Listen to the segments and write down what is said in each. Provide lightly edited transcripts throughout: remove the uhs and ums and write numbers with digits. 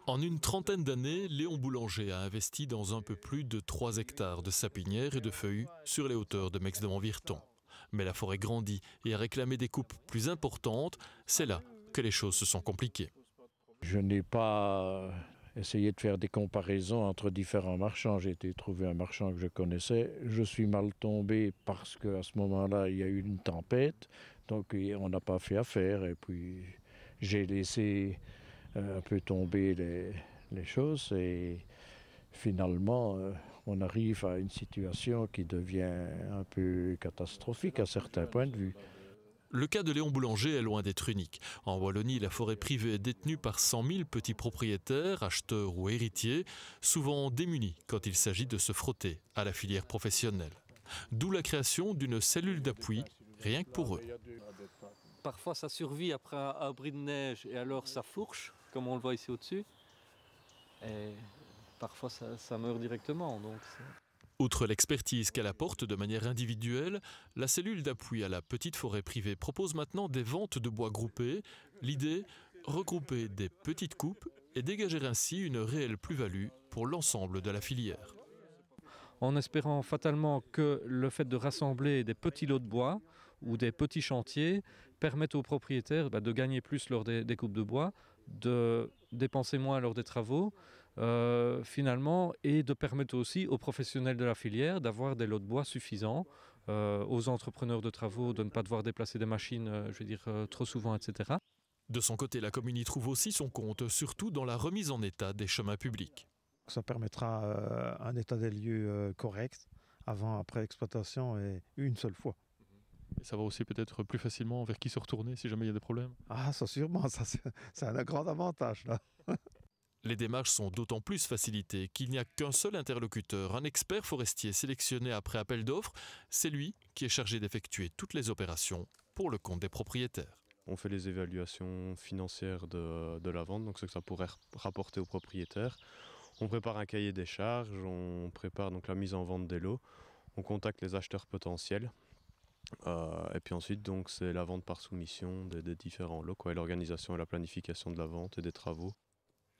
En une trentaine d'années, Léon Boulanger a investi dans un peu plus de 3 hectares de sapinières et de feuillus sur les hauteurs de Meix-de-Montvirton. Mais la forêt grandit et a réclamé des coupes plus importantes. C'est là que les choses se sont compliquées. Je n'ai pas essayé de faire des comparaisons entre différents marchands. J'ai été trouver un marchand que je connaissais. Je suis mal tombé parce qu'à ce moment-là, il y a eu une tempête. Donc on n'a pas fait affaire. Et puis j'ai laissé un peu tomber les choses. Et finalement, on arrive à une situation qui devient un peu catastrophique à certains points de vue. Le cas de Léon Boulanger est loin d'être unique. En Wallonie, la forêt privée est détenue par 100 000 petits propriétaires, acheteurs ou héritiers, souvent démunis quand il s'agit de se frotter à la filière professionnelle. D'où la création d'une cellule d'appui, rien que pour eux. Parfois ça survit après un bris de neige et alors ça fourche, comme on le voit ici au-dessus. Et parfois ça meurt directement. Outre l'expertise qu'elle apporte de manière individuelle, la cellule d'appui à la petite forêt privée propose maintenant des ventes de bois groupées. L'idée, regrouper des petites coupes et dégager ainsi une réelle plus-value pour l'ensemble de la filière. En espérant fatalement que le fait de rassembler des petits lots de bois ou des petits chantiers permettent aux propriétaires de gagner plus lors des coupes de bois, de dépenser moins lors des travaux, finalement, et de permettre aussi aux professionnels de la filière d'avoir des lots de bois suffisants, aux entrepreneurs de travaux de ne pas devoir déplacer des machines, trop souvent, etc. De son côté, la commune y trouve aussi son compte, surtout dans la remise en état des chemins publics. Ça permettra un état des lieux correct, avant, après exploitation et une seule fois. Et ça va aussi peut-être plus facilement vers qui se retourner si jamais il y a des problèmes. Ah, ça sûrement, ça, c'est un grand avantage là. Les démarches sont d'autant plus facilitées qu'il n'y a qu'un seul interlocuteur, un expert forestier sélectionné après appel d'offres. C'est lui qui est chargé d'effectuer toutes les opérations pour le compte des propriétaires. On fait les évaluations financières de la vente, donc ce que ça pourrait rapporter aux propriétaires. On prépare un cahier des charges, on prépare donc la mise en vente des lots, on contacte les acheteurs potentiels. Et puis ensuite, donc, c'est la vente par soumission des différents lots, et l'organisation et la planification de la vente et des travaux.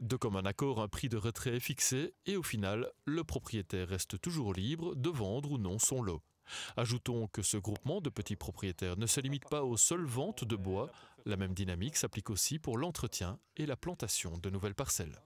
De commun accord, un prix de retrait est fixé et au final, le propriétaire reste toujours libre de vendre ou non son lot. Ajoutons que ce groupement de petits propriétaires ne se limite pas aux seules ventes de bois. La même dynamique s'applique aussi pour l'entretien et la plantation de nouvelles parcelles.